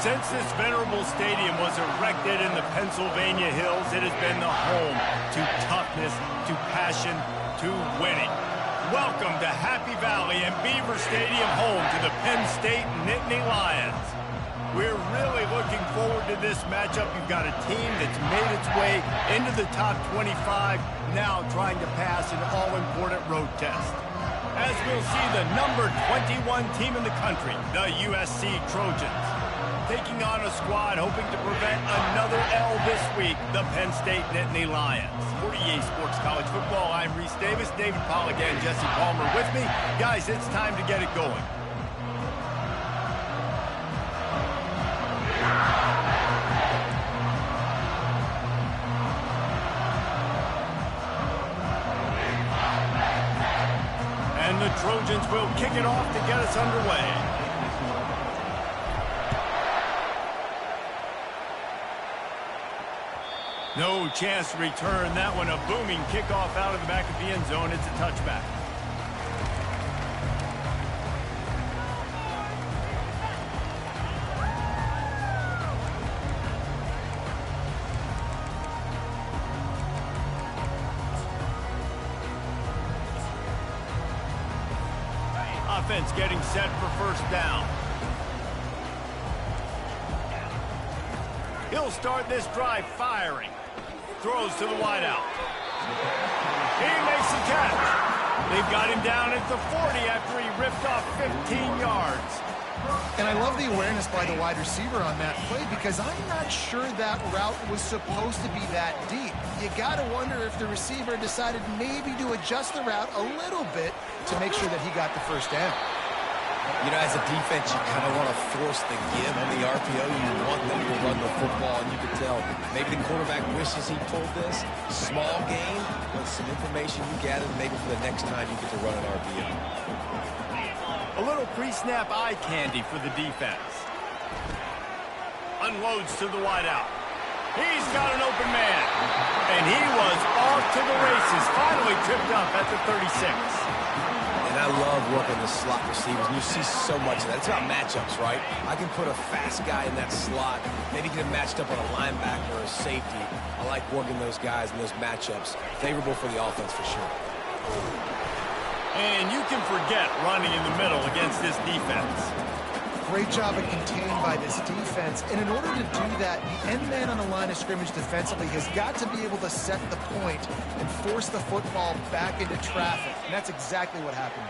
Since this venerable stadium was erected in the Pennsylvania hills, it has been the home to toughness, to passion, to winning. Welcome to Happy Valley and Beaver Stadium, home to the Penn State Nittany Lions. We're really looking forward to this matchup. You've got a team that's made its way into the top 25, now trying to pass an all-important road test. As we'll see the number 21 team in the country, the USC Trojans, taking on a squad hoping to prevent another L this week, the Penn State Nittany Lions. For EA Sports College Football, I'm Reese Davis, David Pollack and Jesse Palmer with me. Guys, it's time to get it going. And the Trojans will kick it off to get us underway. No chance to return that one. A booming kickoff out of the back of the end zone. It's a touchback. Offense getting set for first down. He'll start this drive firing. Throws to the wideout. He makes the catch. They've got him down at the 40 after he ripped off 15 yards. And I love the awareness by the wide receiver on that play because I'm not sure that route was supposed to be that deep. You got to wonder if the receiver decided maybe to adjust the route a little bit to make sure that he got the first down. You know, as a defense, you kind of want to force the give on the RPO. You want them to run the football, and you can tell maybe the quarterback wishes he pulled this. Small gain, but some information you gathered maybe for the next time you get to run an RPO. A little pre-snap eye candy for the defense. Unloads to the wideout. He's got an open man. And he was off to the races. Finally tripped up at the 36. And I love working the slot receivers. And you see so much of that. It's about matchups, right? I can put a fast guy in that slot, maybe get him matched up on a linebacker or a safety. I like working those guys in those matchups. Favorable for the offense for sure. And you can forget running in the middle against this defense. Great job of contained by this defense. And in order to do that, the end man on the line of scrimmage defensively has got to be able to set the point and force the football back into traffic. And that's exactly what happened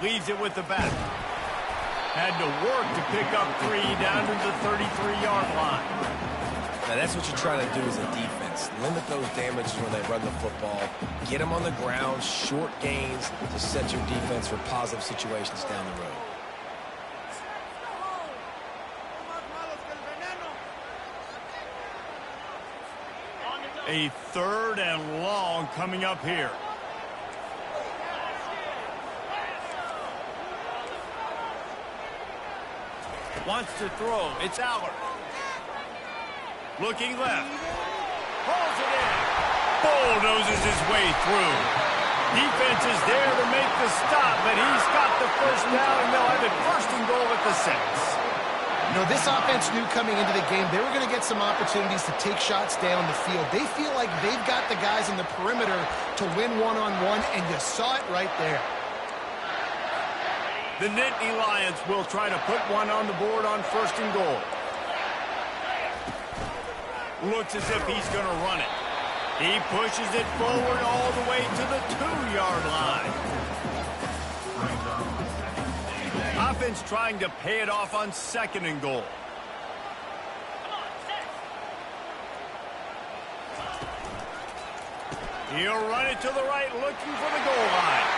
here. Leaves it with the back. Had to work to pick up 3 down to the 33-yard line. Now that's what you're trying to do as a defense. Limit those damages when they run the football. Get them on the ground, short gains to set your defense for positive situations down the road. A 3rd and long coming up here. Wants to throw. It's Aller. Looking left. Pulls it in. Bulldozes his way through. Defense is there to make the stop, but he's got the first down, and they'll have it 1st and goal at the 6. You know, this offense knew coming into the game they were going to get some opportunities to take shots down the field. They feel like they've got the guys in the perimeter to win one-on-one, and you saw it right there. The Nittany Lions will try to put one on the board on 1st and goal. Looks as if he's going to run it. He pushes it forward all the way to the 2-yard line. Offense trying to pay it off on 2nd and goal. He'll run it to the right, looking for the goal line.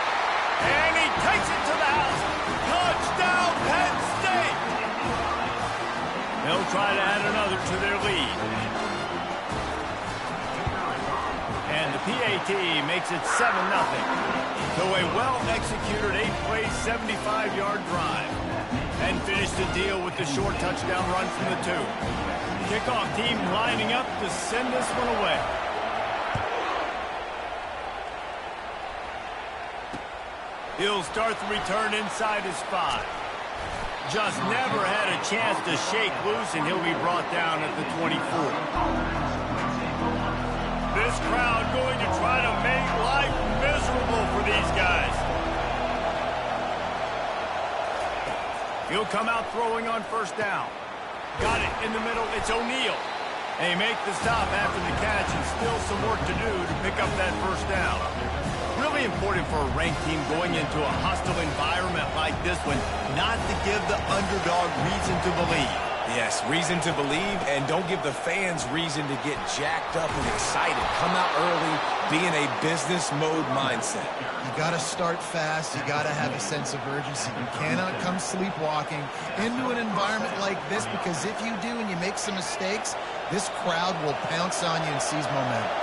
And he takes it to the house. Touchdown, Penn State! They'll try to add another to their lead. And the PAT makes it 7-0. So a well-executed 8-play, 75-yard drive. And finish the deal with the short touchdown run from the 2. Kickoff team lining up to send this one away. He'll start the return inside his 5. Just never had a chance to shake loose, and he'll be brought down at the 24. This crowd going to try to make life miserable for these guys. He'll come out throwing on first down. Got it in the middle. It's O'Neal. They make the stop after the catch, and still some work to do to pick up that first down. Really important for a ranked team going into a hostile environment like this one, not to give the underdog reason to believe. Yes, reason to believe, and don't give the fans reason to get jacked up and excited. Come out early, be in a business mode mindset. You got to start fast. You got to have a sense of urgency. You cannot come sleepwalking into an environment like this, because if you do and you make some mistakes, this crowd will pounce on you and seize momentum.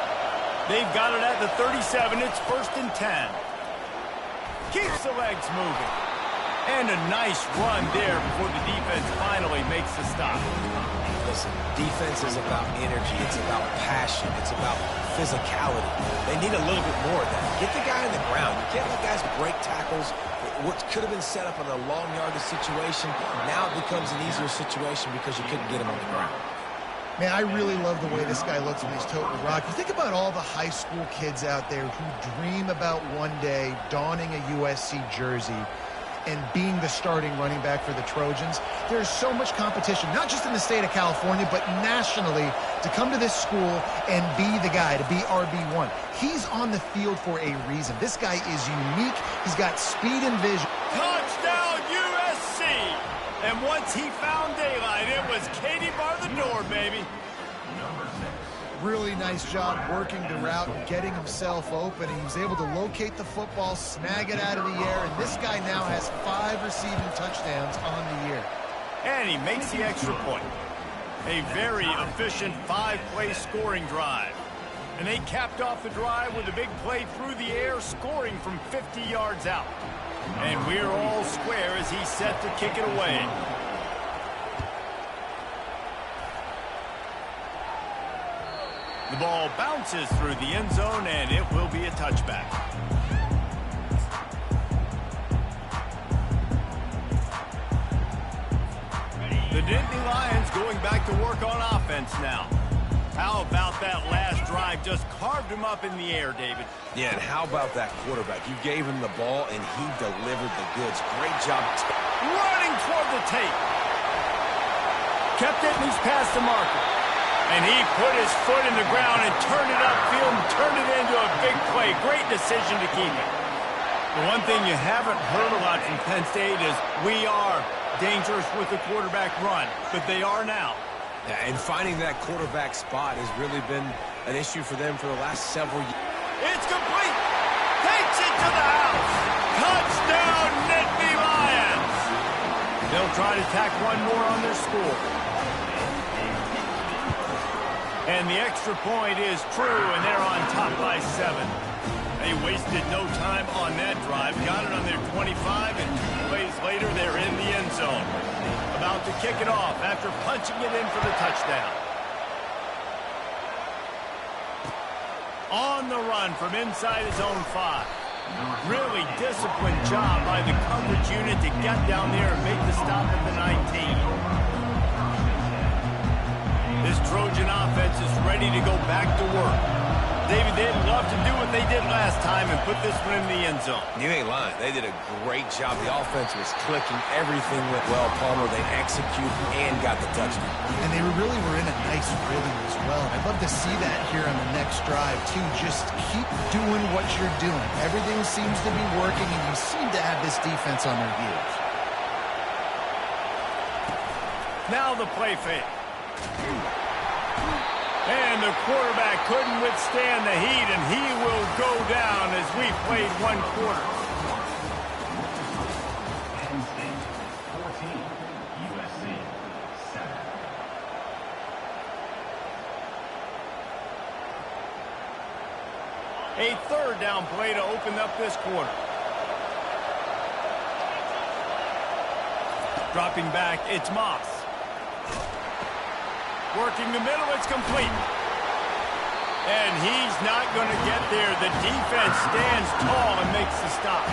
They've got it at the 37. It's 1st and 10. Keeps the legs moving. And a nice run there before the defense finally makes the stop. Listen, defense is about energy. It's about passion. It's about physicality. They need a little bit more of that. Get the guy on the ground. You can't let guys break tackles. What could have been set up in a long yardage situation, now it becomes an easier situation because you couldn't get him on the ground. Man, I really love the way this guy looks when he's toting the rock. You think about all the high school kids out there who dream about one day donning a USC jersey and being the starting running back for the Trojans. There's so much competition, not just in the state of California, but nationally, to come to this school and be the guy, to be RB1. He's on the field for a reason. This guy is unique. He's got speed and vision. Touchdown, USC! And once he found daylight, it was Katie bar the door, baby. Really nice job working the route and getting himself open. He was able to locate the football, snag it out of the air, and this guy now has 5 receiving touchdowns on the year. And he makes the extra point. A very efficient 5-play scoring drive. And they capped off the drive with a big play through the air, scoring from 50 yards out. And we're all square as he's set to kick it away. The ball bounces through the end zone, and it will be a touchback. The Nittany Lions going back to work on offense now. How about that last drive? Just carved him up in the air, David. Yeah, and how about that quarterback? You gave him the ball, and he delivered the goods. Great job. Running toward the tape. Kept it, and he's past the marker. And he put his foot in the ground and turned it upfield and turned it into a big play. Great decision to keep it. The one thing you haven't heard a lot from Penn State is we are dangerous with the quarterback run, but they are now. Yeah, and finding that quarterback spot has really been an issue for them for the last several years. It's complete. Takes it to the house. Touchdown, Nittany Lions. They'll try to tack one more on their score. And the extra point is true, and they're on top by 7. They wasted no time on that drive. Got it on their 25, and 2 plays later, they're in the end zone. About to kick it off after punching it in for the touchdown. On the run from inside his own 5. Really disciplined job by the coverage unit to get down there and make the stop at the 19. This Trojan offense is ready to go back to work. David, they'd love to do what they did last time and put this one in the end zone. You ain't lying. They did a great job. The offense was clicking. Everything went well. Palmer, they executed and got the touchdown. And they really were in a nice rhythm as well. I'd love to see that here on the next drive, too. Just keep doing what you're doing. Everything seems to be working, and you seem to have this defense on their heels. Now the play fake. And the quarterback couldn't withstand the heat, and he will go down as we played 1 quarter. Penn State 14, USC 7. A 3rd down play to open up this quarter. Dropping back, it's Moss. Working the middle, it's complete. And he's not going to get there. The defense stands tall and makes the stop.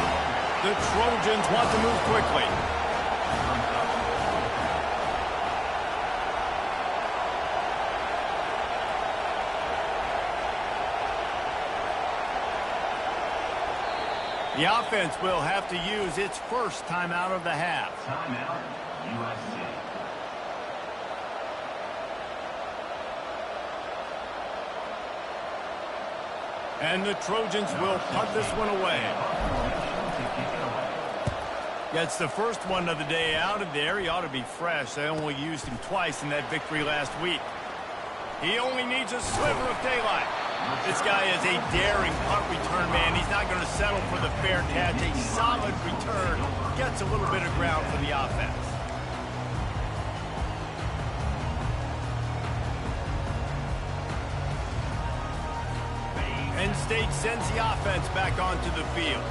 The Trojans want to move quickly. The offense will have to use its first timeout of the half. Timeout, USC. And the Trojans will punt this one away. That's the first one of the day out of there. He ought to be fresh. They only used him twice in that victory last week. He only needs a sliver of daylight. This guy is a daring punt return man. He's not going to settle for the fair catch. A solid return gets a little bit of ground for the offense. Penn State sends the offense back onto the field.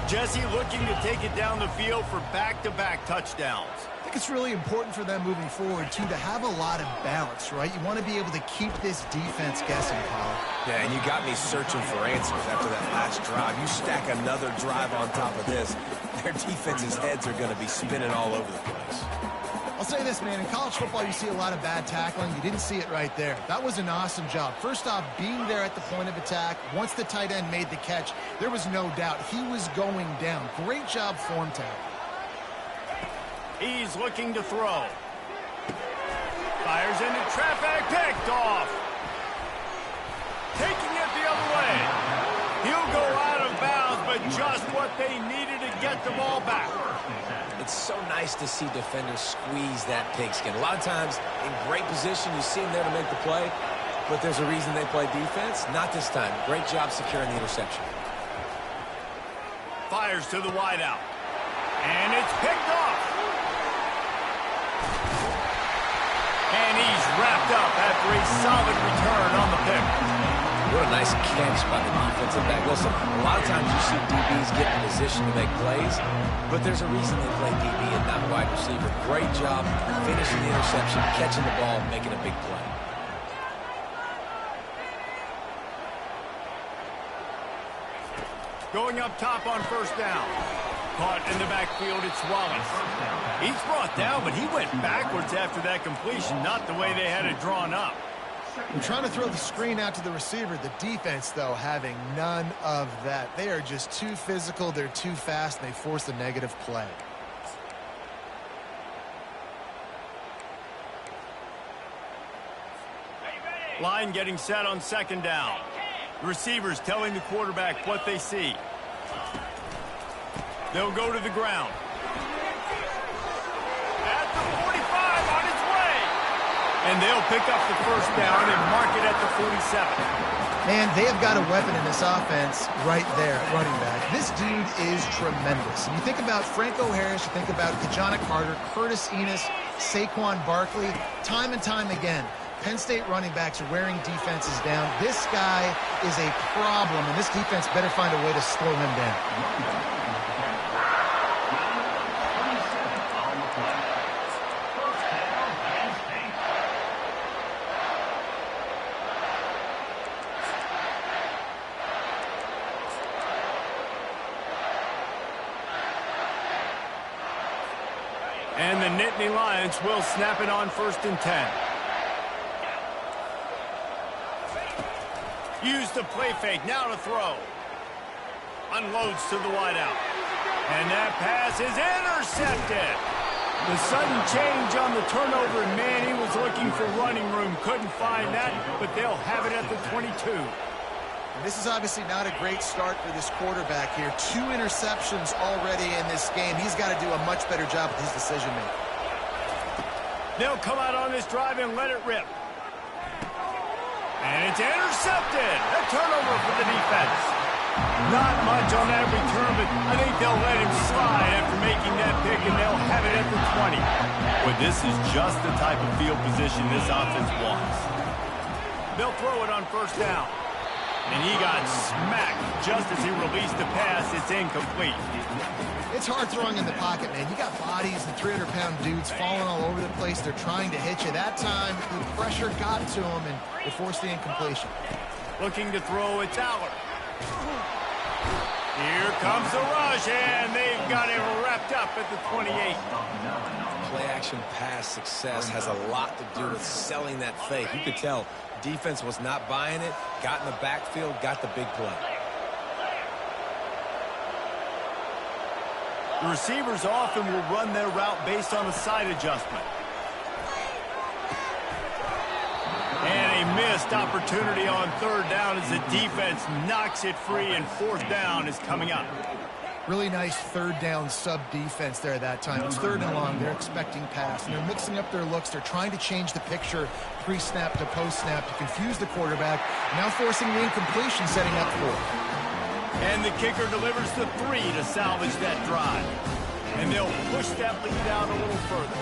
Jesse looking to take it down the field for back-to-back touchdowns. I think it's really important for them moving forward, too, to have a lot of balance, right? You want to be able to keep this defense guessing, Paul. Yeah, and you got me searching for answers after that last drive. You stack another drive on top of this, their defense's heads are going to be spinning all over the place. I'll say this, man. In college football, you see a lot of bad tackling. You didn't see it right there. That was an awesome job. First off, being there at the point of attack. Once the tight end made the catch, there was no doubt he was going down. Great job form tackle. He's looking to throw. Fires into traffic, picked off. Taking it the other way. He'll go out of bounds, but just what they needed to get the ball back. It's so nice to see defenders squeeze that pigskin. A lot of times, in great position, you see them there to make the play, but there's a reason they play defense. Not this time. Great job securing the interception. Fires to the wideout. And it's picked off. And he's wrapped up after a solid return on the pick. What a nice catch by the defensive back. Listen, a lot of times you see DBs get in position to make plays, but there's a reason they play DB and not wide receiver. Great job finishing the interception, catching the ball, making a big play. Going up top on first down. Caught in the backfield, it's Wallace. He's brought down, but he went backwards after that completion, not the way they had it drawn up. They're trying to throw the screen out to the receiver. The defense, though, having none of that. They are just too physical, they're too fast, and they force a negative play. Line getting set on second down. The receivers telling the quarterback what they see. They'll go to the ground. At the 45 on its way. And they'll pick up the first down and mark it at the 47. Man, they have got a weapon in this offense right there at running back. This dude is tremendous. And you think about Franco Harris, you think about Kajana Carter, Curtis Enos, Saquon Barkley, time and time again. Penn State running backs are wearing defenses down. This guy is a problem, and this defense better find a way to slow him down. And the Nittany Lions will snap it on 1st and 10. Use the play fake, now to throw. Unloads to the wideout. And that pass is intercepted. The sudden change on the turnover, and man, he was looking for running room. Couldn't find that, but they'll have it at the 22. And this is obviously not a great start for this quarterback here. 2 interceptions already in this game. He's got to do a much better job with his decision-making. They'll come out on this drive and let it rip. And it's intercepted. A turnover for the defense. Not much on that return, but I think they'll let him slide after making that pick, and they'll have it at the 20. But this is just the type of field position this offense wants. They'll throw it on 1st down. And he got smacked just as he released the pass. It's incomplete. It's hard throwing in the pocket, man. You got bodies and 300-pound dudes falling all over the place. They're trying to hit you. That time, the pressure got to him, and it forced the incompletion. Looking to throw, it's Aller. Here comes the rush, and they've got it wrapped up at the 28. Play-action pass success has a lot to do with selling that fake. You could tell defense was not buying it, got in the backfield, got the big play. The receivers often will run their route based on a side adjustment. And a missed opportunity on third down as the defense knocks it free, and fourth down is coming up. Really nice third down sub-defense there that time. It's third and long. They're expecting pass, and they're mixing up their looks. They're trying to change the picture pre-snap to post-snap to confuse the quarterback, now forcing the incompletion, setting up fourth. And the kicker delivers the 3 to salvage that drive. And they'll push that lead out a little further.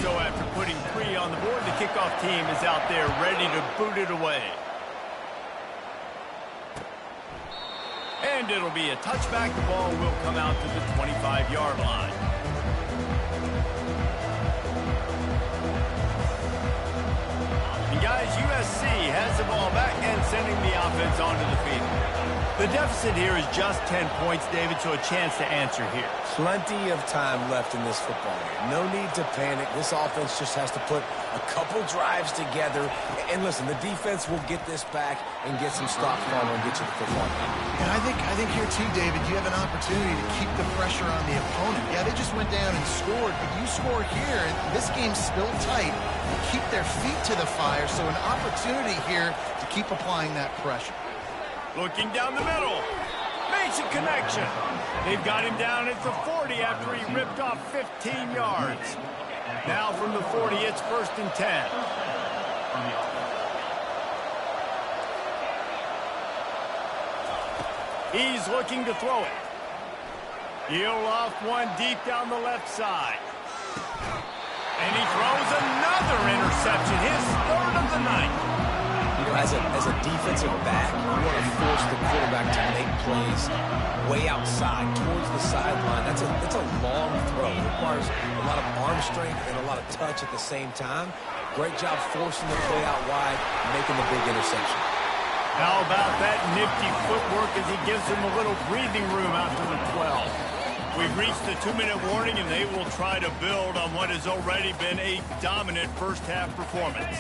So after putting 3 on the board, the kickoff team is out there ready to boot it away. And it'll be a touchback. The ball will come out to the 25-yard line. And guys, USC has the ball back and sending the offense onto the field. The deficit here is just 10 points, David, so a chance to answer here. Plenty of time left in this football game. No need to panic. This offense just has to put a couple drives together. And listen, the defense will get this back and get some stops on and get you the football game. And I think here too, David, you have an opportunity to keep the pressure on the opponent. Yeah, they just went down and scored, but you score here, and this game's still tight. You keep their feet to the fire, so an opportunity here to keep applying that pressure. Looking down the middle. Makes a connection. They've got him down at the 40 after he ripped off 15 yards. Now from the 40, it's 1st and 10. He's looking to throw it. He'll off one deep down the left side. And he throws another interception, his 3rd of the night. You know, as a defensive back, you want to force the quarterback to make plays way outside, towards the sideline. That's a long throw. It requires a lot of arm strength and a lot of touch at the same time. Great job forcing the play out wide, making the big interception. How about that nifty footwork as he gives him a little breathing room out to the 12. We've reached the 2-minute warning, and they will try to build on what has already been a dominant first-half performance.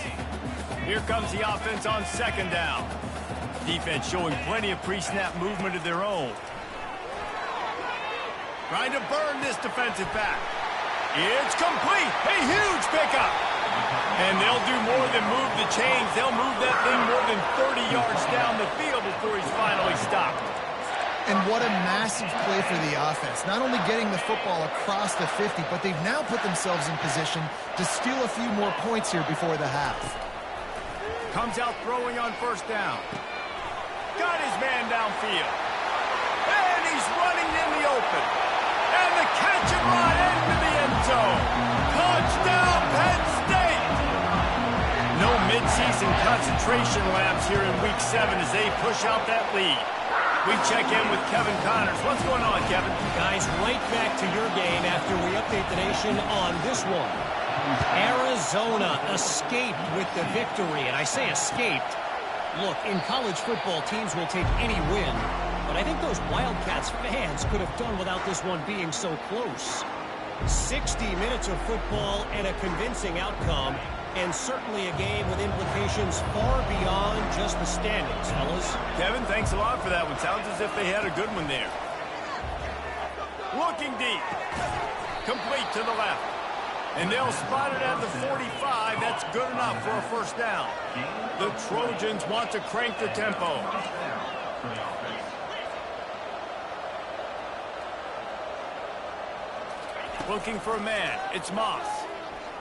Here comes the offense on 2nd down. Defense showing plenty of pre-snap movement of their own. Trying to burn this defensive back. It's complete. A huge pickup. And they'll do more than move the chains. They'll move that thing more than 30 yards down the field before he's finally stopped. And what a massive play for the offense. Not only getting the football across the 50, but they've now put themselves in position to steal a few more points here before the half. Comes out throwing on 1st down. Got his man downfield. And he's running in the open. And the catch and run into the end zone. Touchdown, Penn State! No midseason concentration lapse here in Week 7 as they push out that lead. We check in with Kevin Connors. What's going on, Kevin? Guys, right back to your game after we update the nation on this one. Arizona escaped with the victory, and I say escaped. Look, in college football, teams will take any win, but I think those Wildcats fans could have done without this one being so close. 60 minutes of football and a convincing outcome, and certainly a game with implications far beyond just the standings, fellas. Kevin, thanks a lot for that one. Sounds as if they had a good one there. Looking deep. Complete to the left. And they'll spot it at the 45. That's good enough for a 1st down. The Trojans want to crank the tempo. Looking for a man. It's Moss.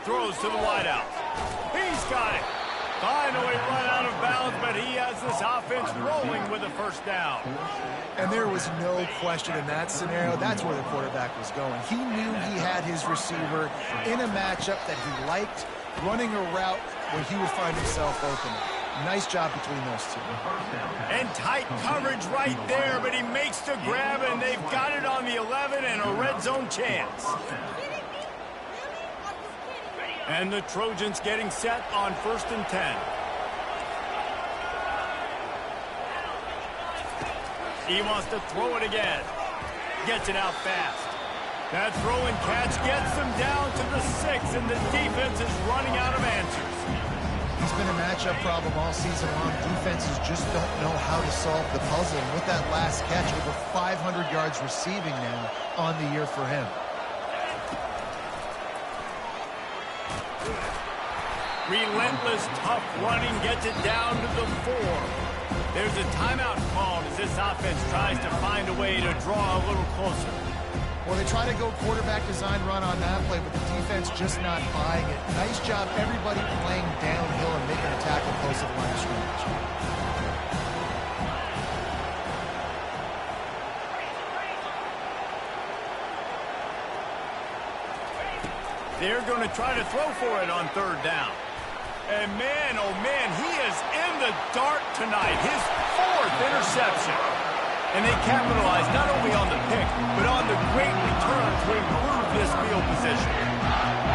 Throws to the wideout. He's got it. Finally run out of bounds, but he has this offense rolling with a 1st down. And there was no question in that scenario. That's where the quarterback was going. He knew he had his receiver in a matchup that he liked, running a route where he would find himself open. Nice job between those two. And tight coverage right there, but he makes the grab, and they've got it on the 11 and a red zone chance. And the Trojans getting set on 1st and 10. He wants to throw it again. Gets it out fast. That throw and catch gets them down to the 6, and the defense is running out of answers. He's been a matchup problem all season long. Defenses just don't know how to solve the puzzle. And with that last catch, over 500 yards receiving now on the year for him. Relentless, tough running gets it down to the 4. There's a timeout called as this offense tries to find a way to draw a little closer. Well, they try to go quarterback design run on that play, but the defense just not buying it. Nice job, everybody playing downhill and making a tackle close to the line of scrimmage. They're going to try to throw for it on 3rd down. And man, oh man, he is in the dark tonight. His 4th interception. And they capitalize not only on the pick, but on the great return to improve this field position.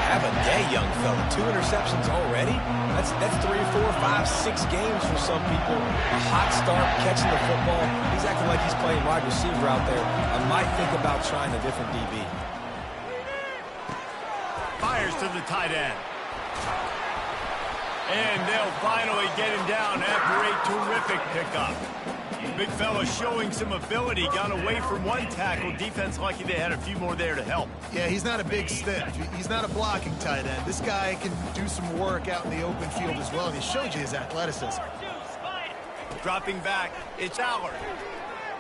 Have a day, young fella. 2 interceptions already? That's 3, 4, 5, 6 games for some people. A hot start, catching the football. He's acting like he's playing wide receiver out there. I might think about trying a different DB. Fires to the tight end. And they'll finally get him down after a terrific pickup. Big fella showing some ability, got away from one tackle. Defense lucky they had a few more there to help. Yeah, he's not a big stiff. He's not a blocking tight end. This guy can do some work out in the open field as well, and he showed you his athleticism. Dropping back, it's Allard.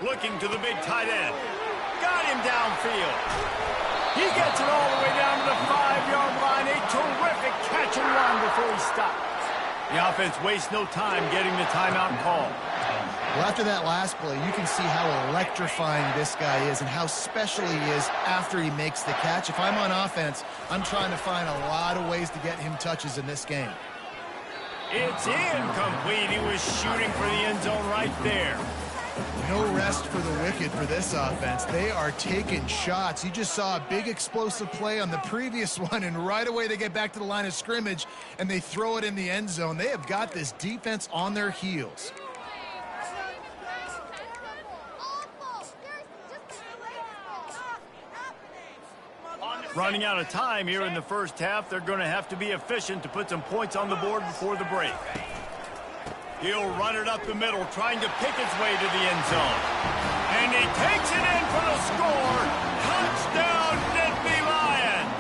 Looking to the big tight end. Got him downfield. He gets it all the way down to the 5-yard line. A terrific catch and run before he stops. The offense wastes no time getting the timeout call. Well, after that last play, you can see how electrifying this guy is and how special he is after he makes the catch. If I'm on offense, I'm trying to find a lot of ways to get him touches in this game. It's incomplete. He was shooting for the end zone right there. No rest for the wicked for this offense. They are taking shots. You just saw a big explosive play on the previous one, and right away they get back to the line of scrimmage, and they throw it in the end zone. They have got this defense on their heels. Running out of time here in the first half. They're going to have to be efficient to put some points on the board before the break. He'll run it up the middle, trying to pick his way to the end zone. And he takes it in for the score. Touchdown, Nittany Lions!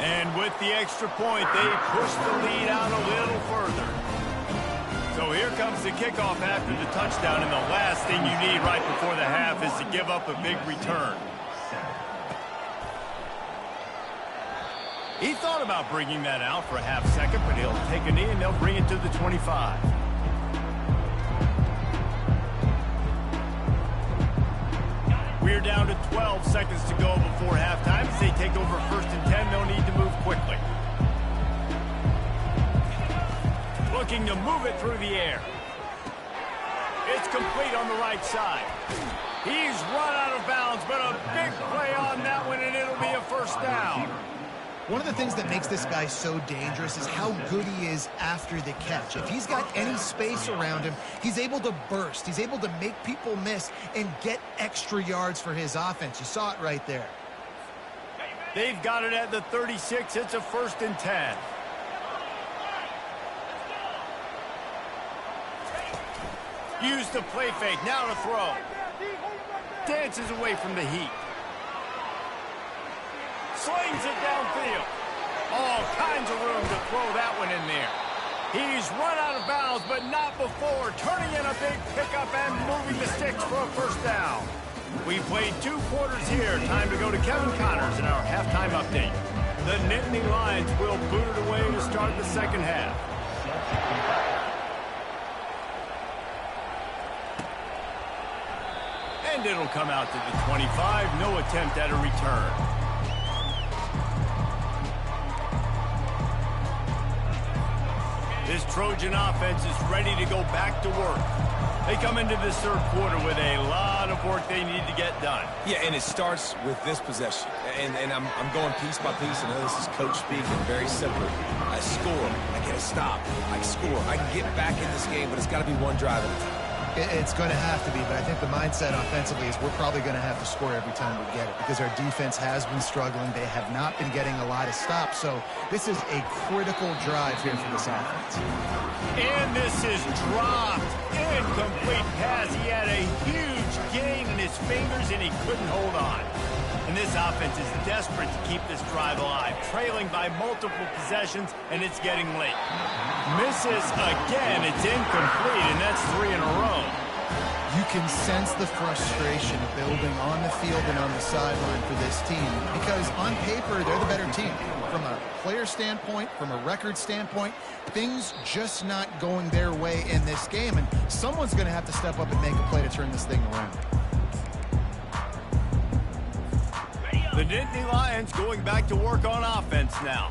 And with the extra point, they push the lead out a little further. So here comes the kickoff after the touchdown, and the last thing you need right before the half is to give up a big return. He thought about bringing that out for a half second, but he'll take a knee and they'll bring it to the 25. We're down to 12 seconds to go before halftime. As they take over 1st and 10, they'll need to move quickly. Looking to move it through the air. It's complete on the right side. He's run out of bounds, but a big play on that one, and it'll be a 1st down. One of the things that makes this guy so dangerous is how good he is after the catch. If he's got any space around him, he's able to burst. He's able to make people miss and get extra yards for his offense. You saw it right there. They've got it at the 36. It's a 1st and 10. Use the play fake. Now to throw. Dances away from the heat. Slings it downfield. All kinds of room to throw that one in there. He's run out of bounds, but not before. Turning in a big pickup and moving the sticks for a 1st down. We played 2 quarters here. Time to go to Kevin Connors in our halftime update. The Nittany Lions will boot it away to start the 2nd half. And it'll come out to the 25. No attempt at a return. This Trojan offense is ready to go back to work. They come into this 3rd quarter with a lot of work they need to get done. Yeah, and it starts with this possession. And I'm going piece by piece. I know this is coach speak, and very simple. I score. I get a stop. I score. I can get back in this game, but it's got to be one drive at a time. It's going to have to be, but I think the mindset offensively is we're probably going to have to score every time we get it because our defense has been struggling. They have not been getting a lot of stops, so this is a critical drive here for this offense. And this is dropped. Incomplete pass. He had a huge gain in his fingers, and he couldn't hold on. And this offense is desperate to keep this drive alive, trailing by multiple possessions, and it's getting late. Misses again. It's incomplete, and that's 3 in a row. You can sense the frustration building on the field and on the sideline for this team because on paper, they're the better team. From a player standpoint, from a record standpoint, things just not going their way in this game, and someone's going to have to step up and make a play to turn this thing around. The Nittany Lions going back to work on offense now.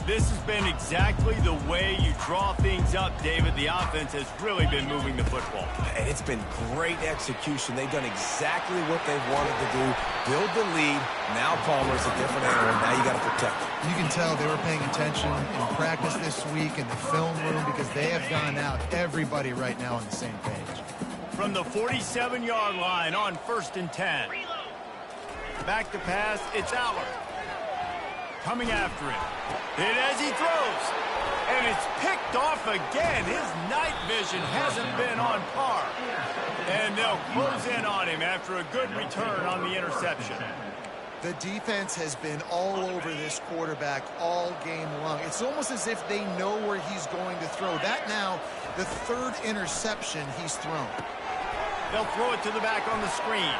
This has been exactly the way you draw things up, David. The offense has really been moving the football. And it's been great execution. They've done exactly what they've wanted to do. Build the lead. Now Palmer's a different animal. Now you got to protect it. You can tell they were paying attention in practice this week in the film room because they have gone out, everybody right now on the same page. From the 47-yard line on 1st and 10. Back to pass, it's Aller. Coming after him. Hit as he throws. And it's picked off again. His night vision hasn't been on par. And they'll close in on him after a good return on the interception. The defense has been all over this quarterback all game long. It's almost as if they know where he's going to throw. That now, the 3rd interception he's thrown. They'll throw it to the back on the screen.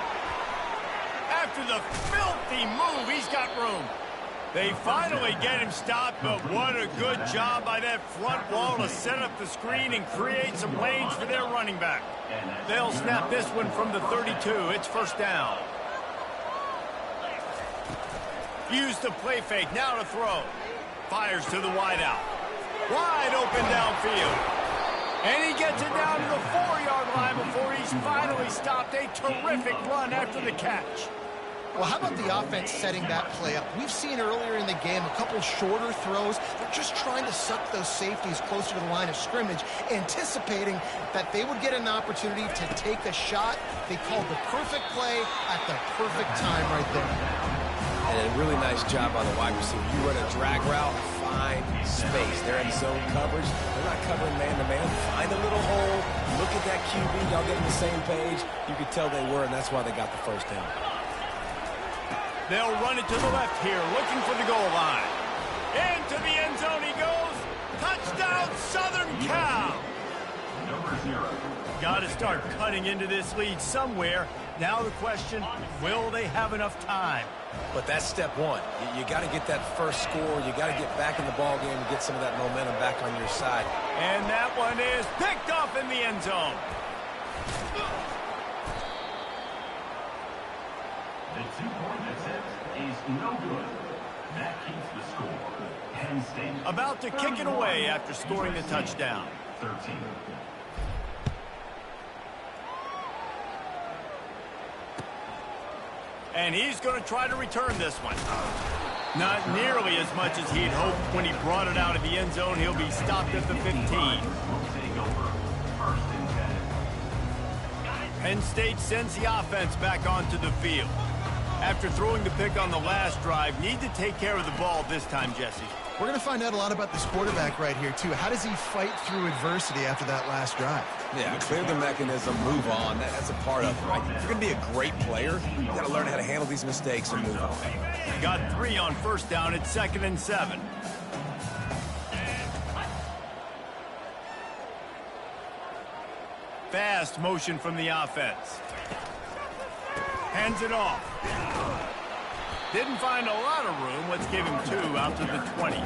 After the filthy move, he's got room. They finally get him stopped, but what a good job by that front wall to set up the screen and create some lanes for their running back. They'll snap this one from the 32. It's 1st down. Use the play fake, now to throw. Fires to the wideout. Wide open downfield. And he gets it down to the 4-yard line before he's finally stopped. A terrific run after the catch. Well, how about the offense setting that play up? We've seen earlier in the game a couple shorter throws. They're just trying to suck those safeties closer to the line of scrimmage, anticipating that they would get an opportunity to take a shot. They called the perfect play at the perfect time right there. And a really nice job on the wide receiver. You run a drag route, find space. They're in zone coverage. They're not covering man-to-man. Find a little hole. Look at that QB. Y'all get on the same page. You could tell they were, and that's why they got the 1st down. They'll run it to the left here, looking for the goal line. Into the end zone he goes. Touchdown, Southern Cal. Number 0. Got to start cutting into this lead somewhere. Now the question, will they have enough time? But that's step one. You got to get that first score. You got to get back in the ball game and get some of that momentum back on your side. And that one is picked off in the end zone. The 2-point attempt is no good. That keeps the score. Penn State. About to kick it away after scoring the touchdown. 13. And he's going to try to return this one. Not nearly as much as he'd hoped when he brought it out of the end zone. He'll be stopped at the 15. Penn State sends the offense back onto the field. After throwing the pick on the last drive, need to take care of the ball this time, Jesse. We're going to find out a lot about this quarterback right here, too. How does he fight through adversity after that last drive? Yeah, clear the mechanism, move on. That's a part of it, right? If you're going to be a great player, you got to learn how to handle these mistakes and move on. Got 3 on 1st down. It's 2nd and 7. Fast motion from the offense. Hands it off. Didn't find a lot of room. Let's give him 2 out to the 20.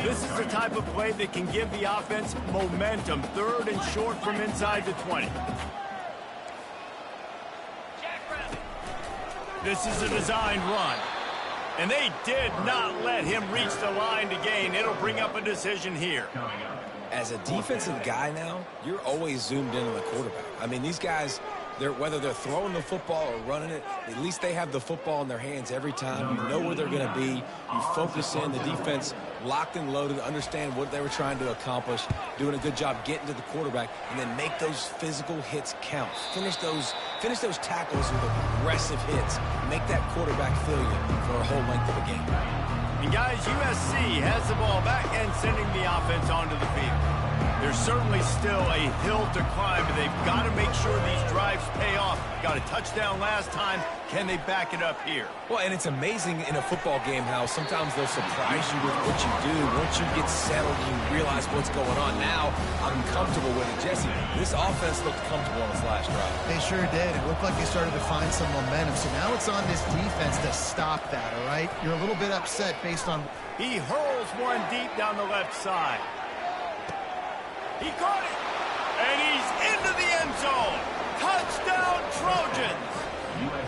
This is the type of play that can give the offense momentum. 3rd and short from inside the 20. This is a designed run. And they did not let him reach the line to gain. It'll bring up a decision here. As a defensive guy now, you're always zoomed in on the quarterback. I mean, these guys, whether they're throwing the football or running it, at least they have the football in their hands every time. You know where they're going to be. You focus in. The defense locked and loaded, understand what they were trying to accomplish, doing a good job getting to the quarterback, and then make those physical hits count. Finish those tackles with aggressive hits. Make that quarterback feel you for a whole length of a game. And guys, USC has the ball back and sending the offense onto the field. There's certainly still a hill to climb, but they've got to make sure these drives pay off. Got a touchdown last time. Can they back it up here? Well, and it's amazing in a football game how sometimes they'll surprise you with what you do. Once you get settled, you realize what's going on. Now, I'm comfortable with it. Jesse, this offense looked comfortable on its last drive. They sure did. It looked like they started to find some momentum. So now it's on this defense to stop that, all right? You're a little bit upset based on... He hurls one deep down the left side. He caught it, and he's into the end zone. Touchdown, Trojans.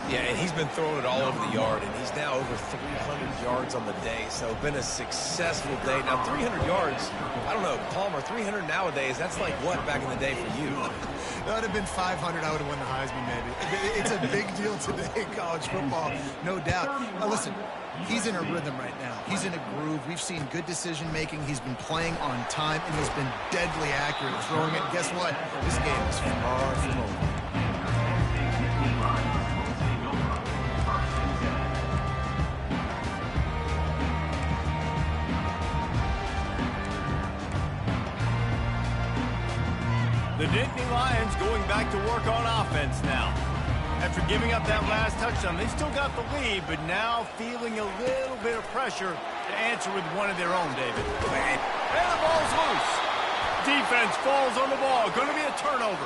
Yeah, and he's been throwing it all over the yard, and he's now over 300 yards on the day, so been a successful day. Now, 300 yards, I don't know, Palmer, 300 nowadays, that's like what back in the day for you? That would have been 500. I would have won the Heisman, maybe. It's a big deal today in college football, no doubt. Now, listen, he's in a rhythm right now. He's in a groove. We've seen good decision-making. He's been playing on time, and he's been deadly accurate throwing it. And guess what? This game is far from over. The Nittany Lions going back to work on offense now. After giving up that last touchdown, they still got the lead, but now feeling a little bit of pressure to answer with one of their own, David. And the ball's loose. Defense falls on the ball. Going to be a turnover.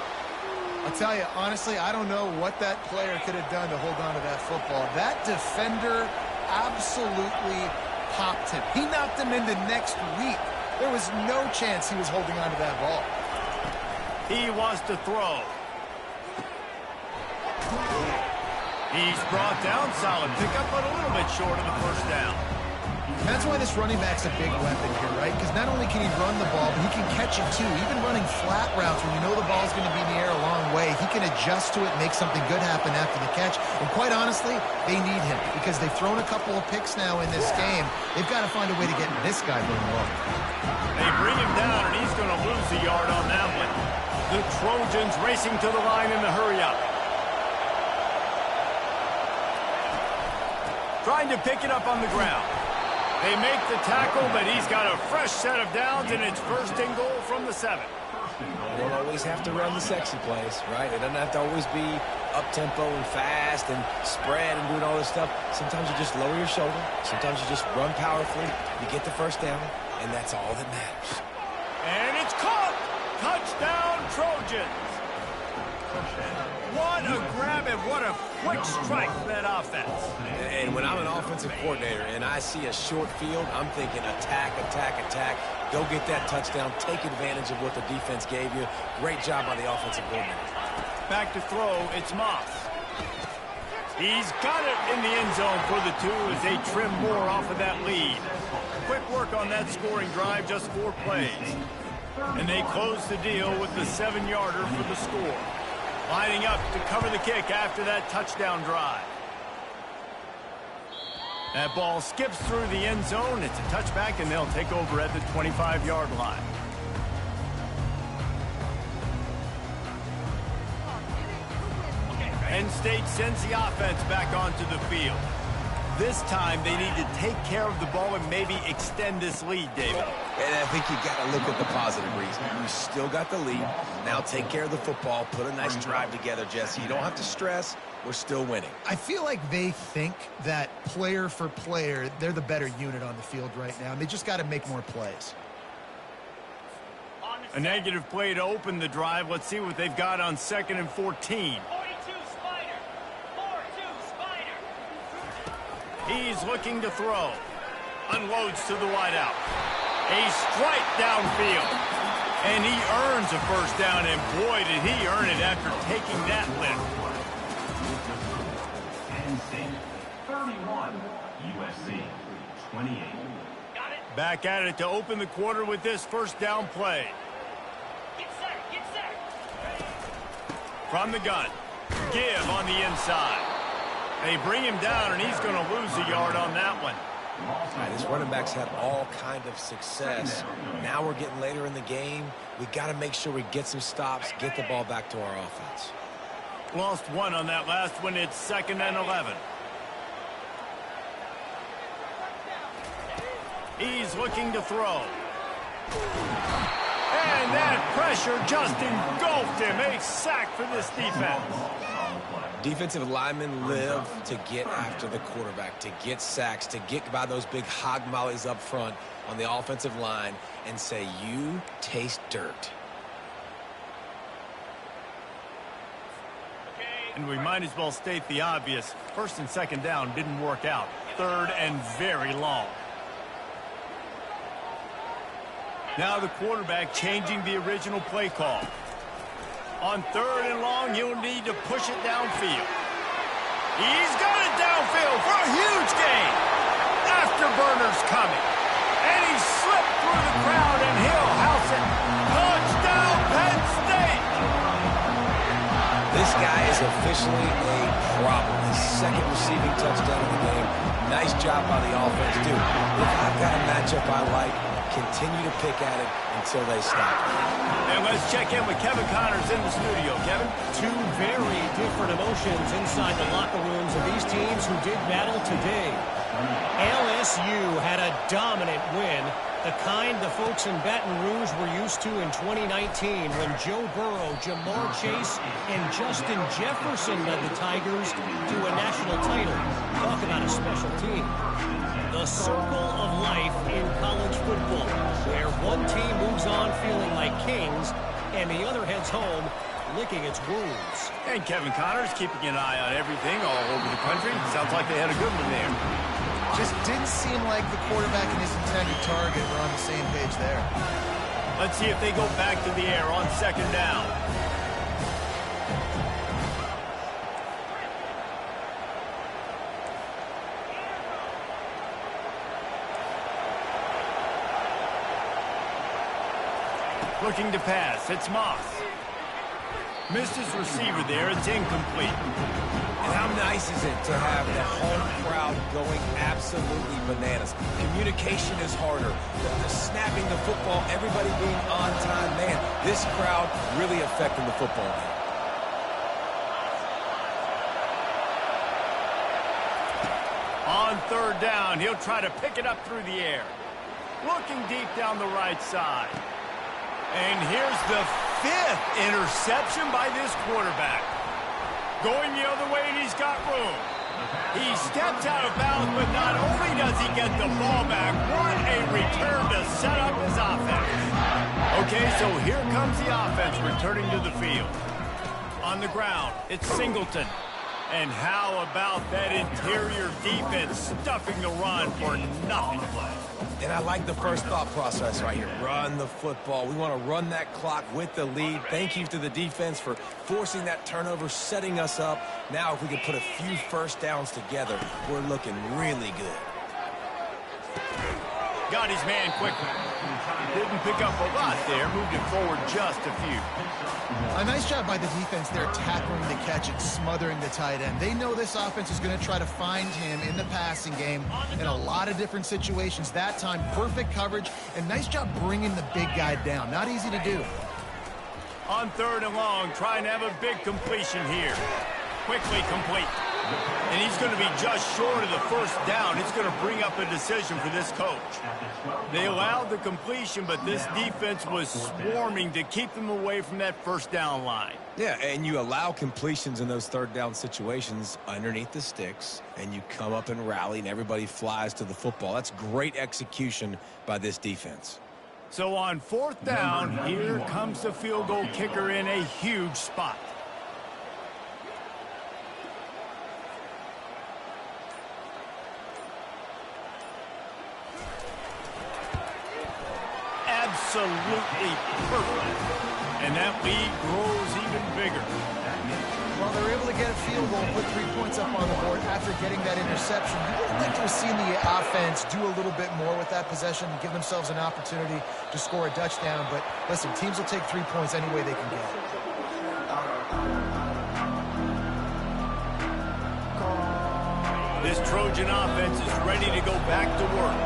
I'll tell you, honestly, I don't know what that player could have done to hold on to that football. That defender absolutely popped him. He knocked him into next week. There was no chance he was holding on to that ball. He wants to throw. He's brought down, solid pickup, but a little bit short of the first down. That's why this running back's a big weapon here, right? Because not only can he run the ball, but he can catch it too. Even running flat routes when you know the ball's going to be in the air a long way, he can adjust to it, make something good happen after the catch. And quite honestly, they need him because they've thrown a couple of picks now in this game. They've got to find a way to get this guy going along. They bring him down, and he's going to lose a yard on that one. The Trojans racing to the line in the hurry-up. Trying to pick it up on the ground. They make the tackle, but he's got a fresh set of downs, and it's first and goal from the 7. You don't always have to run the sexy plays, right? It doesn't have to always be up-tempo and fast and spread and doing all this stuff. Sometimes you just lower your shoulder. Sometimes you just run powerfully. You get the first down, and that's all that matters. And it's caught! Touchdown, Trojans! What a grab and what a quick strike for that offense. And when I'm an offensive coordinator and I see a short field, I'm thinking attack, attack, attack. Go get that touchdown. Take advantage of what the defense gave you. Great job by the offensive coordinator. Back to throw, it's Moss. He's got it in the end zone for the 2 as they trim more off of that lead. Quick work on that scoring drive, just 4 plays. And they close the deal with the 7-yarder for the score. Lining up to cover the kick after that touchdown drive. That ball skips through the end zone. It's a touchback, and they'll take over at the 25-yard line. Penn State sends the offense back onto the field. This time, they need to take care of the ball and maybe extend this lead, David. And I think you got to look at the positive reason. You still got the lead. Now take care of the football. Put a nice drive together, Jesse. You don't have to stress. We're still winning. I feel like they think that player for player, they're the better unit on the field right now, and they just got to make more plays. A negative play to open the drive. Let's see what they've got on 2nd and 14. He's looking to throw. Unloads to the wideout. A strike downfield. And he earns a first down, and boy, did he earn it after taking that lift. Penn State 31, USC 28. Back at it to open the quarter with this first down play. Get set, get set. From the gun. Give on the inside. They bring him down, and he's going to lose a yard on that one. All right, this running back's had all kind of success. Now we're getting later in the game. We got to make sure we get some stops, get the ball back to our offense. Lost one on that last one. It's 2nd and 11. He's looking to throw. And that pressure just engulfed him. A sack for this defense. Defensive linemen live to get after the quarterback, to get sacks, to get by those big hog mollies up front on the offensive line and say, you taste dirt. And we might as well state the obvious. 1st and 2nd down didn't work out. 3rd and very long. Now the quarterback changing the original play call. On 3rd and long, he'll need to push it downfield. He's got it downfield for a huge gain. Afterburner's coming. And he slipped through the crowd, and he'll house it. Touchdown, Penn State! This guy is officially a problem. His 2nd receiving touchdown of the game. Nice job by the offense, too. If I've got a matchup I like, continue to pick at it until they stop. And let's check in with Kevin Connors in the studio. Kevin? Two very different emotions inside the locker rooms of these teams who did battle today. LSU had a dominant win, the kind the folks in Baton Rouge were used to in 2019 when Joe Burrow, Jamar Chase, and Justin Jefferson led the Tigers to a national title. Talk about a special team. The circle of life in college football, where one team moves on feeling like kings and the other heads home licking its wounds. And Kevin Connors keeping an eye on everything all over the country. Sounds like they had a good one there. Just didn't seem like the quarterback and his intended target were on the same page there. Let's see if they go back to the air on 2nd down. Looking to pass. It's Moss. Missed his receiver there. It's incomplete. And how nice is it to have the home crowd going absolutely bananas? Communication is harder. The snapping the football, everybody being on time. Man, this crowd really affecting the football game. On 3rd down, he'll try to pick it up through the air. Looking deep down the right side. And here's the 5th interception by this quarterback. Going the other way, and he's got room. He steps out of bounds, but not only does he get the ball back, what a return to set up his offense. Okay, so here comes the offense returning to the field. On the ground, it's Singleton. And how about that interior defense stuffing the run for nothing? And I like the first thought process right here. Run the football. We want to run that clock with the lead. Thank you to the defense for forcing that turnover, setting us up. Now if we can put a few first downs together, we're looking really good. Got his man quickly. Didn't pick up a lot there. Moved it forward just a few. A nice job by the defense there, tackling the catch and smothering the tight end. They know this offense is going to try to find him in the passing game in a lot of different situations. That time, perfect coverage, and nice job bringing the big guy down. Not easy to do. On 3rd and long, trying to have a big completion here. Quickly complete. And he's going to be just short of the first down. It's going to bring up a decision for this coach. They allowed the completion, but this defense was swarming to keep them away from that first down line. Yeah, and you allow completions in those 3rd down situations underneath the sticks, and you come up and rally, and everybody flies to the football. That's great execution by this defense. So on 4th down, here comes the field goal kicker in a huge spot. Absolutely perfect. And that lead grows even bigger. Well, they're able to get a field goal, put 3 points up on the board after getting that interception. You would have liked to have seen the offense do a little bit more with that possession and give themselves an opportunity to score a touchdown. But listen, teams will take 3 points any way they can get. this Trojan offense is ready to go back to work.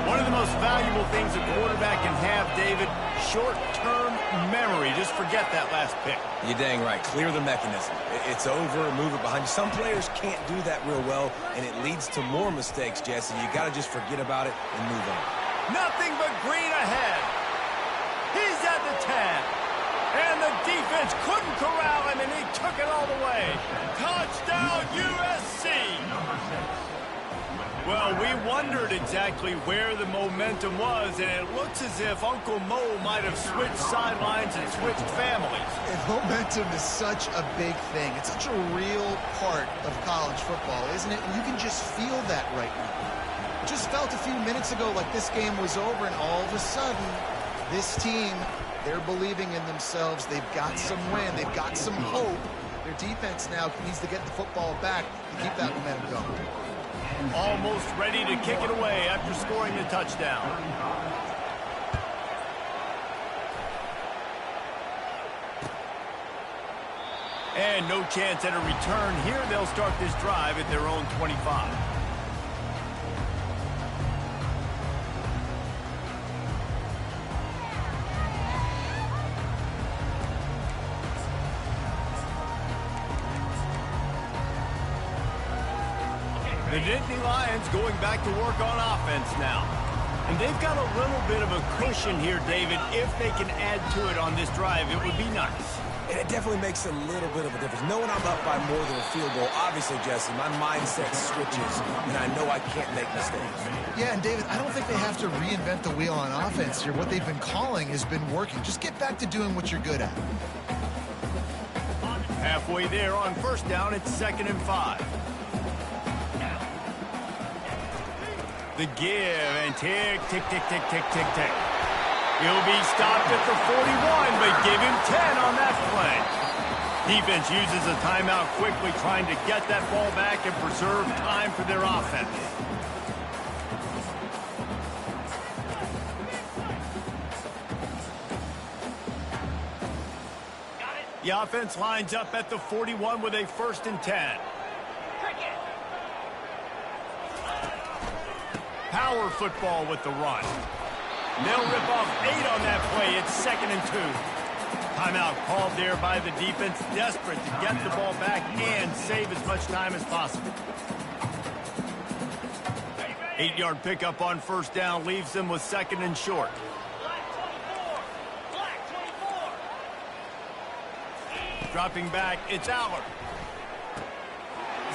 One of the most valuable things a quarterback can have, David, short-term memory. Just forget that last pick. You're dang right. Clear the mechanism. It's over, move it behind you. Some players can't do that real well, and it leads to more mistakes, Jesse. You got to just forget about it and move on. Nothing but green ahead. He's at the 10. And the defense couldn't corral him, and he took it all the way. Touchdown, USC! Well, we wondered exactly where the momentum was, and it looks as if Uncle Mo might have switched sidelines and switched families. And momentum is such a big thing. It's such a real part of college football, isn't it? And you can just feel that right now. Just felt a few minutes ago like this game was over, and all of a sudden, this team, they're believing in themselves. They've got some wind. They've got some hope. Their defense now needs to get the football back to keep that momentum going. Almost ready to kick it away after scoring the touchdown. And no chance at a return here. They'll start this drive at their own 25. The Nittany Lions going back to work on offense now. And they've got a little bit of a cushion here, David. If they can add to it on this drive, it would be nice. And it definitely makes a little bit of a difference. Knowing I'm up by more than a field goal, obviously, Jesse, my mindset switches, and I know I can't make mistakes. Yeah, and David, I don't think they have to reinvent the wheel on offense here. What they've been calling has been working. Just get back to doing what you're good at. Halfway there on first down, it's 2nd and 5. The give, and tick, tick, tick, tick, tick, tick, tick. He'll be stopped at the 41, but give him 10 on that play. Defense uses a timeout quickly, trying to get that ball back and preserve time for their offense. The offense lines up at the 41 with a 1st and 10. Power football with the run. They'll rip off 8 on that play. It's 2nd and 2. Timeout called there by the defense, desperate to get the ball back and save as much time as possible. 8-yard pickup on first down leaves them with 2nd and short. Dropping back, it's Aller.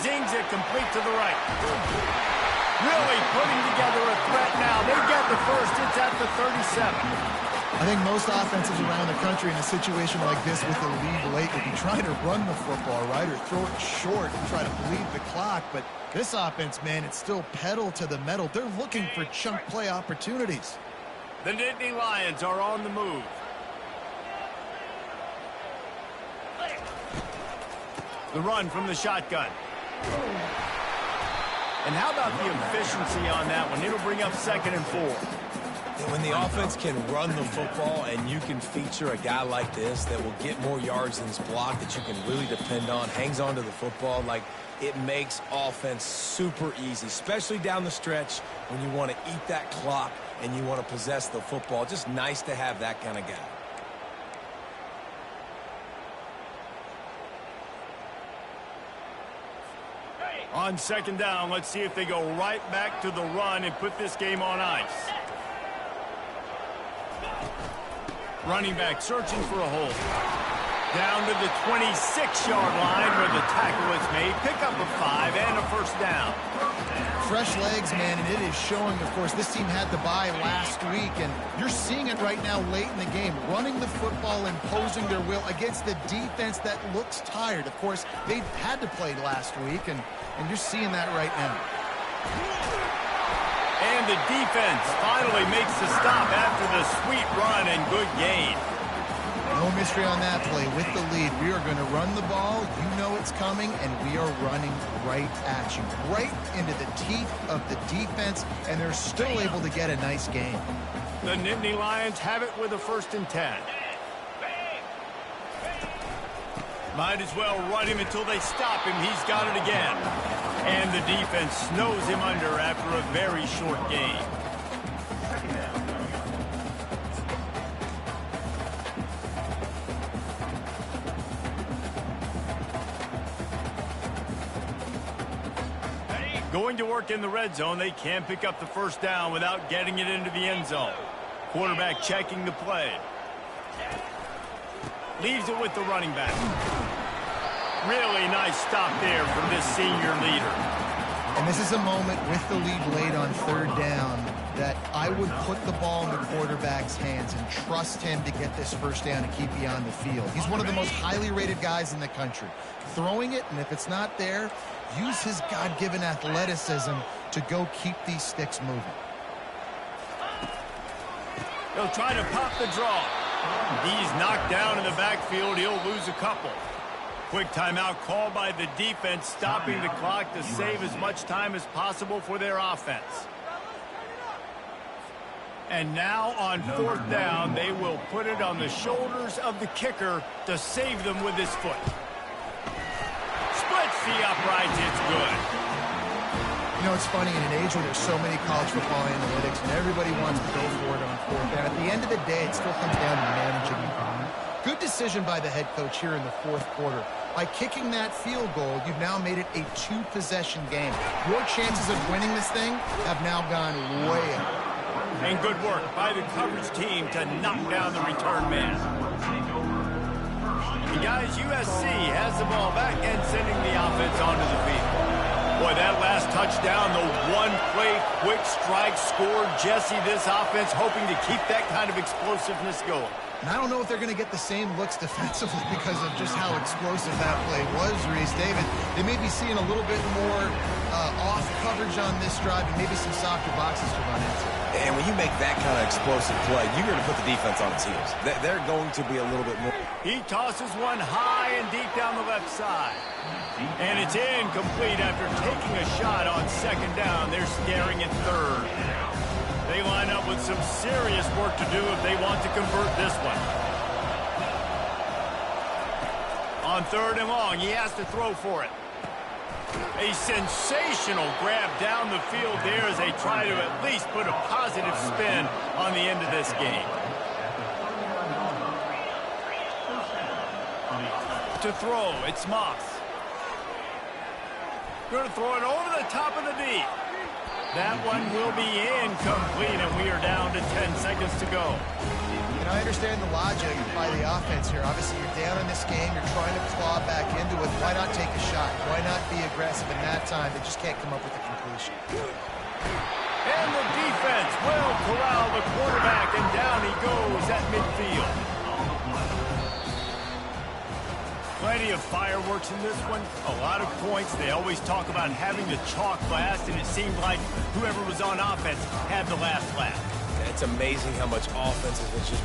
Zings it complete to the right. Really putting together a threat now. They get the first. It's at the 37. I think most offenses around the country in a situation like this with the lead late would be trying to run the football, right, or throw it short and try to bleed the clock. But this offense, man, it's still pedal to the metal. They're looking for chunk play opportunities. The Nittany Lions are on the move. The run from the shotgun. And how about the efficiency on that one? It'll bring up 2nd and 4. When the offense can run the football and you can feature a guy like this that will get more yards than his block that you can really depend on, hangs on to the football, like it makes offense super easy, especially down the stretch when you want to eat that clock and you want to possess the football. Just nice to have that kind of guy. On 2nd down, let's see if they go right back to the run and put this game on ice. Running back searching for a hole. Down to the 26-yard line where the tackle is made. Pick up a 5 and a 1st down. Fresh legs, man, and it is showing, of course, this team had the bye last week, and you're seeing it right now late in the game, running the football, imposing their will against the defense that looks tired. Of course, they had to play last week, and you're seeing that right now. And the defense finally makes the stop after the sweet run and good gain. No mystery on that play. With the lead, we are going to run the ball. You know it's coming, and we are running right at you, right into the teeth of the defense, and they're still able to get a nice gain. The Nittany Lions have it with a 1st and 10. Might as well run him until they stop him. He's got it again. And the defense snows him under after a very short gain. Going to work in the red zone, they can't pick up the first down without getting it into the end zone. Quarterback checking the play. Leaves it with the running back. Really nice stop there from this senior leader. And this is a moment with the lead late on third down that I would put the ball in the quarterback's hands and trust him to get this first down and keep you on the field. He's one of the most highly rated guys in the country. Throwing it, and if it's not there, use his God-given athleticism to go keep these sticks moving. He'll try to pop the draw. He's knocked down in the backfield. He'll lose a couple. Quick timeout called by the defense, stopping the clock to save as much time as possible for their offense. And now on fourth down, they will put it on the shoulders of the kicker to save them with his foot. Splits the uprights. It's good. You know, it's funny, in an age where there's so many college football analytics and everybody wants to go for it on fourth down, at the end of the day, it still comes down to managing the game. Good decision by the head coach here in the fourth quarter. By kicking that field goal, you've now made it a two-possession game. Your chances of winning this thing have now gone way up. And good work by the coverage team to knock down the return man. And guys, USC has the ball back and sending the offense onto the field. Boy, that last touchdown, the one-play quick strike scored. Jesse, this offense hoping to keep that kind of explosiveness going. And I don't know if they're going to get the same looks defensively because of just how explosive that play was, Reese. David, they may be seeing a little bit more off coverage on this drive and maybe some softer boxes to run into. And when you make that kind of explosive play, you're going to put the defense on its heels. They're going to be a little bit more. He tosses one high and deep down the left side. And it's incomplete after taking a shot on second down. They're staring at third. They line up with some serious work to do if they want to convert this one. On third and long, he has to throw for it. A sensational grab down the field there as they try to at least put a positive spin on the end of this game. To throw, it's Moss. Going to throw it over the top of the D. That one will be incomplete, and we are down to 10 seconds to go. And I understand the logic by the offense here. Obviously, you're down in this game. You're trying to claw back into it. Why not take a shot? Why not be aggressive? In that time, they just can't come up with a completion. And the defense will corral the quarterback, and down he goes at midfield. Plenty of fireworks in this one. A lot of points. They always talk about having the chalk last, and it seemed like whoever was on offense had the last laugh. It's amazing how much offense is just...